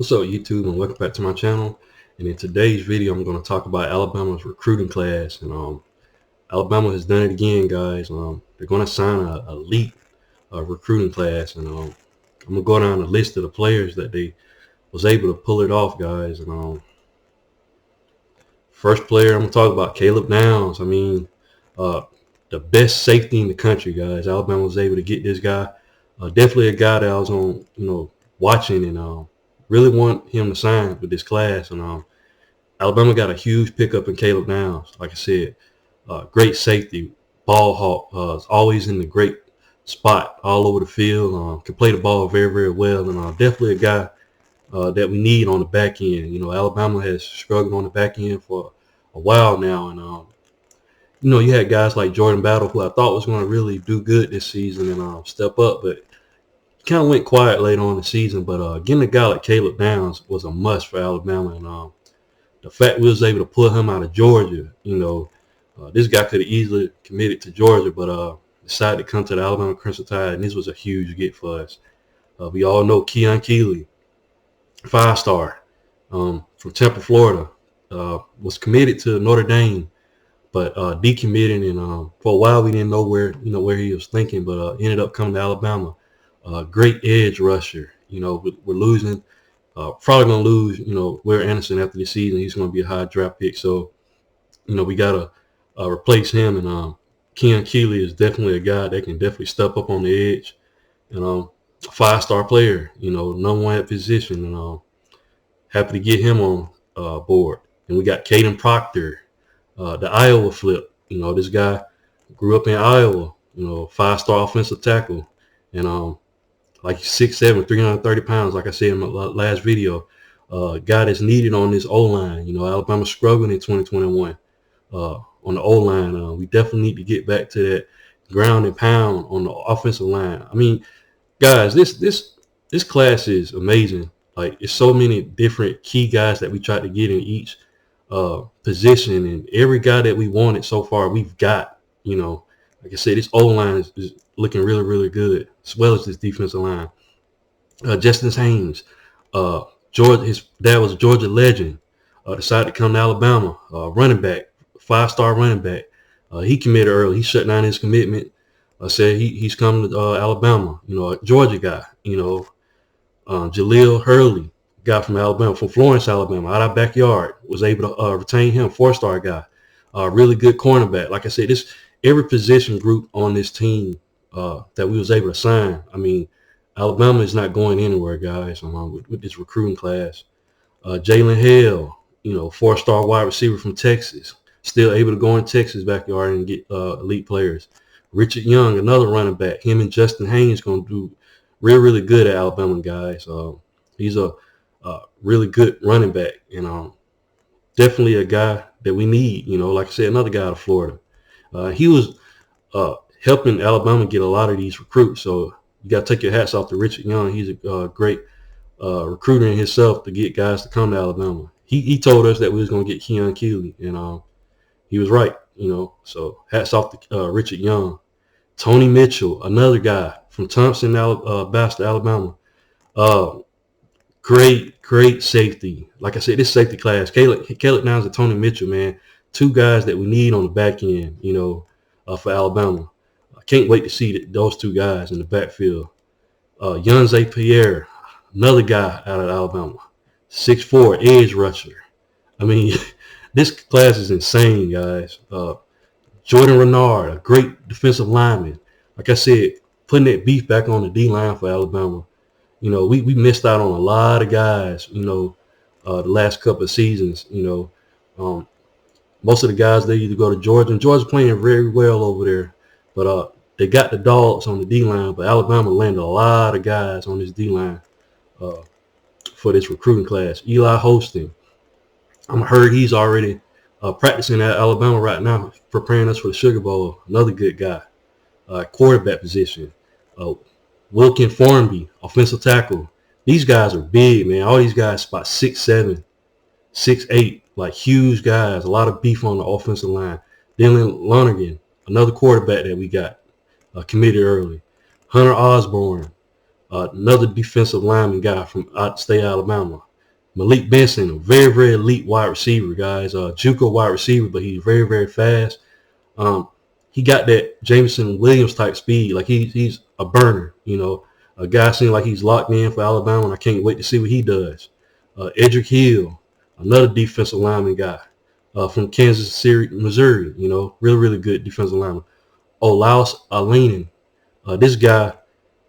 What's up, YouTube, and welcome back to my channel. And in today's video, I'm going to talk about Alabama's recruiting class. And Alabama has done it again, guys. They're going to sign a elite recruiting class, and I'm going to go down the list of the players that they was able to pull it off, guys. And first player I'm going to talk about, Caleb Downs. I mean, the best safety in the country, guys. Alabama was able to get this guy. Definitely a guy that I was on, watching and really want him to sign with this class. And Alabama got a huge pickup in Caleb Downs. Like I said, great safety, ball hawk, is always in the great spot all over the field. Can play the ball very, very well, and definitely a guy that we need on the back end. Alabama has struggled on the back end for a while now, and you had guys like Jordan Battle, who I thought was going to really do good this season and step up, but kind of went quiet later on in the season. But getting a guy like Caleb Downs was a must for Alabama, and the fact we was able to pull him out of Georgia, this guy could have easily committed to Georgia, but decided to come to the Alabama Crimson Tide, and this was a huge get for us. We all know Keon Keeley, 5-star from Temple, Florida, was committed to Notre Dame, but decommitted, and for a while we didn't know where he was thinking, but ended up coming to Alabama. Great edge rusher. We're losing. Probably going to lose, Will Anderson after this season. He's going to be a high draft pick. So, we got to replace him. And Keon Keeley is definitely a guy that can definitely step up on the edge. And a 5-star player, number one at position. And happy to get him on board. And we got Caden Proctor, the Iowa flip. This guy grew up in Iowa, 5-star offensive tackle. And like 6'7", 330 pounds, like I said in my last video, guy that's needed on this O-line. Alabama struggling in 2021 on the O-line. We definitely need to get back to that ground and pound on the offensive line. I mean, guys, this class is amazing. Like, it's so many different key guys that we tried to get in each position, and every guy that we wanted so far, we've got. Like I said, this O-line is looking really, really good, as well as this defensive line. Justin Haynes, Georgia, his dad was a Georgia legend, decided to come to Alabama, running back, 5-star running back. He committed early. He shut down his commitment, said he's coming to Alabama, a Georgia guy. Jaleel Hurley, guy from Alabama, from Florence, Alabama, out our backyard, was able to retain him, 4-star guy. Really good cornerback. Like I said, every position group on this team that we was able to sign. I mean, Alabama is not going anywhere, guys, with this recruiting class. Jalen Hale, 4-star wide receiver from Texas, still able to go in Texas' backyard and get elite players. Richard Young, another running back. Him and Justin Haynes going to do really, really good at Alabama, guys. He's a really good running back, and definitely a guy that we need. Like I said, another guy out of Florida. He was helping Alabama get a lot of these recruits. So you got to take your hats off to Richard Young. He's a great recruiter in himself to get guys to come to Alabama. He told us that we was going to get Keon Keeley, and he was right. So hats off to Richard Young. Tony Mitchell, another guy from Thompson, Basta, Alabama. Great safety. Like I said, this safety class, Caleb Downs and Tony Mitchell, man, two guys that we need on the back end, for Alabama. I can't wait to see those two guys in the backfield. Yunze Pierre, another guy out of Alabama, 6'4", edge rusher. I mean, this class is insane, guys. Jordan Renard, a great defensive lineman. Like I said, putting that beef back on the D-line for Alabama. We missed out on a lot of guys, the last couple of seasons. Most of the guys, they either go to Georgia, and Georgia's playing very well over there. But they got the dogs on the D-line, but Alabama landed a lot of guys on this D-line for this recruiting class. Eli Holston, I'm heard he's already practicing at Alabama right now, preparing us for the Sugar Bowl. Another good guy. Quarterback position. Wilkin Formby, offensive tackle. These guys are big, man. All these guys about 6'7", 6'8", like huge guys. A lot of beef on the offensive line. Dylan Lonergan, another quarterback that we got committed early. Hunter Osborne, another defensive lineman guy from out of state Alabama. Malik Benson, a very, very elite wide receiver, guys. JUCO wide receiver, but he's very, very fast. Um, he got that Jameson Williams type speed. Like he's a burner, you know. A guy seems like he's locked in for Alabama, and I can't wait to see what he does. Edric Hill, another defensive lineman guy from Kansas City, Missouri. You know, really, really good defensive lineman. Olaus Alinen. This guy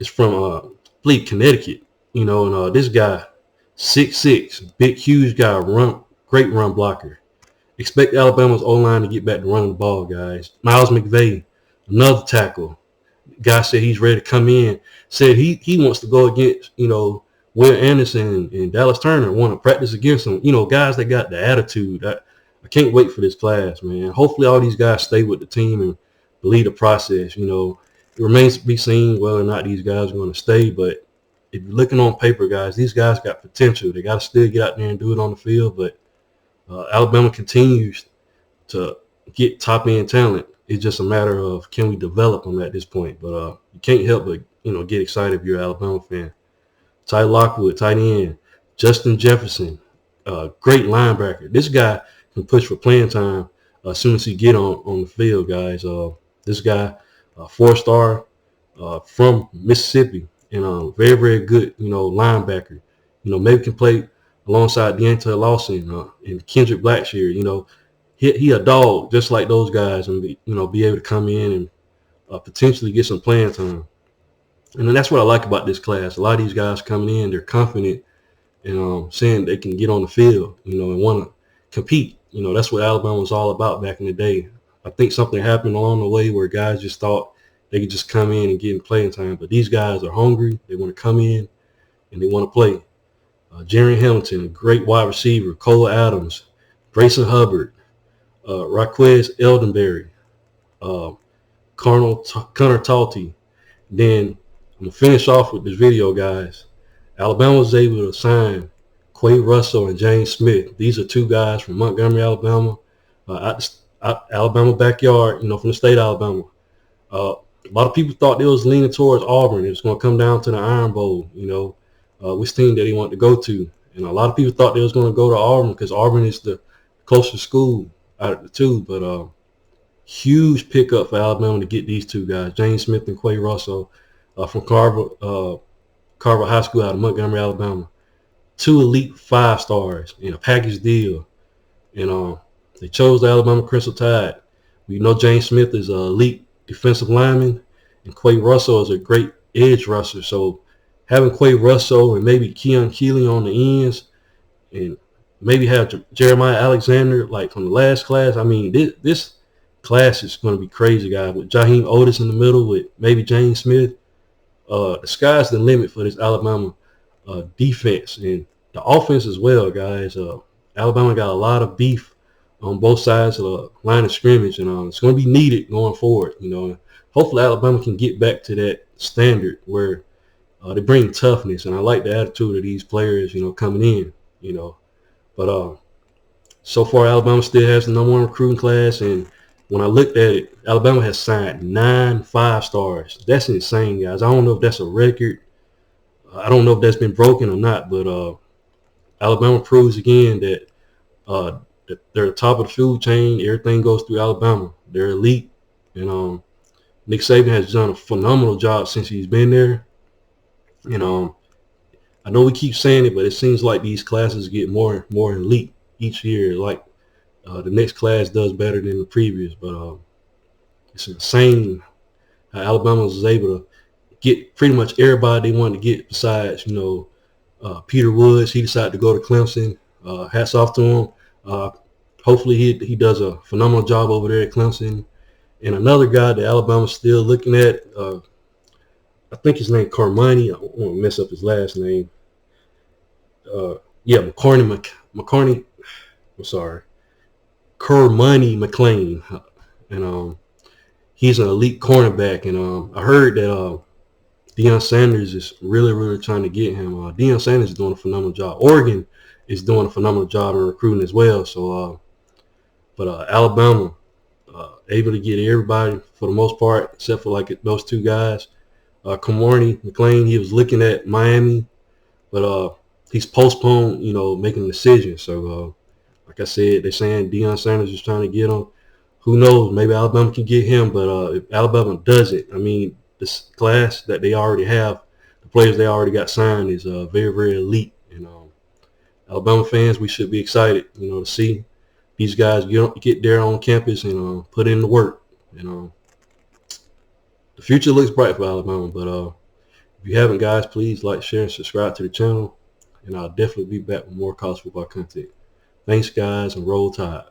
is from, I believe, Connecticut. You know, and this guy, 6'6", big, huge guy, great run blocker. Expect Alabama's O-line to get back to running the ball, guys. Miles McVay, another tackle. Guy said he's ready to come in. Said he wants to go against, you know, Will Anderson and Dallas Turner, want to practice against them. You know, guys that got the attitude. I can't wait for this class, man. Hopefully all these guys stay with the team and believe the process. You know, it remains to be seen whether or not these guys are going to stay. But if you're looking on paper, guys, these guys got potential. They got to still get out there and do it on the field. But Alabama continues to get top-end talent. It's just a matter of can we develop them at this point. But you can't help but, you know, get excited if you're an Alabama fan. Ty Lockwood, tight end. Justin Jefferson, great linebacker. This guy can push for playing time as soon as he get on the field, guys. This guy, 4-star from Mississippi, and very, very good, you know, linebacker. You know, maybe can play alongside Deontay Lawson and Kendrick Blackshear. You know, he a dog just like those guys, and be able to come in and potentially get some playing time. And then that's what I like about this class. A lot of these guys coming in, they're confident and saying they can get on the field, you know, and want to compete. You know, that's what Alabama was all about back in the day. I think something happened along the way where guys just thought they could just come in and get in playing time. But these guys are hungry. They want to come in and they want to play. Jerry Hamilton, a great wide receiver. Cole Adams, Grayson Hubbard, Raquez Eldenberry, Connor Talty. Then I'm going to finish off with this video, guys. Alabama was able to sign Quay Russell and James Smith. These are two guys from Montgomery, Alabama, out Alabama backyard, you know, from the state of Alabama. A lot of people thought they was leaning towards Auburn. It was going to come down to the Iron Bowl, you know, which team that he wanted to go to. And a lot of people thought they was going to go to Auburn because Auburn is the closest school out of the two. But huge pickup for Alabama to get these two guys, James Smith and Quay Russell, from Carver High School out of Montgomery, Alabama. Two elite 5-stars in a package deal. And they chose the Alabama Crimson Tide. We know James Smith is an elite defensive lineman, and Quay Russell is a great edge rusher. So having Quay Russell and maybe Keon Keeley on the ends, and maybe have Jeremiah Alexander like from the last class. I mean, this class is going to be crazy, guys. With Jaheim Otis in the middle, with maybe James Smith, the sky's the limit for this Alabama defense and the offense as well, guys. Alabama got a lot of beef on both sides of the line of scrimmage, and it's going to be needed going forward. You know, hopefully Alabama can get back to that standard where they bring toughness, and I like the attitude of these players, you know, coming in, you know. But so far Alabama still has the #1 recruiting class, and when I looked at it, Alabama has signed 9 5-stars. That's insane, guys. I don't know if that's a record. I don't know if that's been broken or not, but Alabama proves again that they're the top of the food chain. Everything goes through Alabama. They're elite, and Nick Saban has done a phenomenal job since he's been there. And I know we keep saying it, but it seems like these classes get more and more elite each year. Like the next class does better than the previous, but it's insane how Alabama was able to get pretty much everybody they wanted to get besides, you know, Peter Woods. He decided to go to Clemson. Hats off to him. Hopefully he does a phenomenal job over there at Clemson. And another guy that Alabama's still looking at, I think his name Carmani. I don't want to mess up his last name. McCarney. I'm sorry. Kermoney McLean. And he's an elite cornerback. And I heard that Deion Sanders is really, really trying to get him. Deion Sanders is doing a phenomenal job. Oregon is doing a phenomenal job in recruiting as well. So, but Alabama able to get everybody for the most part, except for like those two guys. Kermoney McLean, he was looking at Miami, but he's postponed, making a decision. So, like I said, they're saying Deion Sanders is trying to get him. Who knows? Maybe Alabama can get him, but if Alabama doesn't, I mean, this class that they already have, the players they already got signed is very, very elite. And Alabama fans, we should be excited, to see these guys get there on campus and put in the work. The future looks bright for Alabama, but if you haven't, guys, please like, share, and subscribe to the channel, and I'll definitely be back with more college football content. Thanks, guys, and roll tide.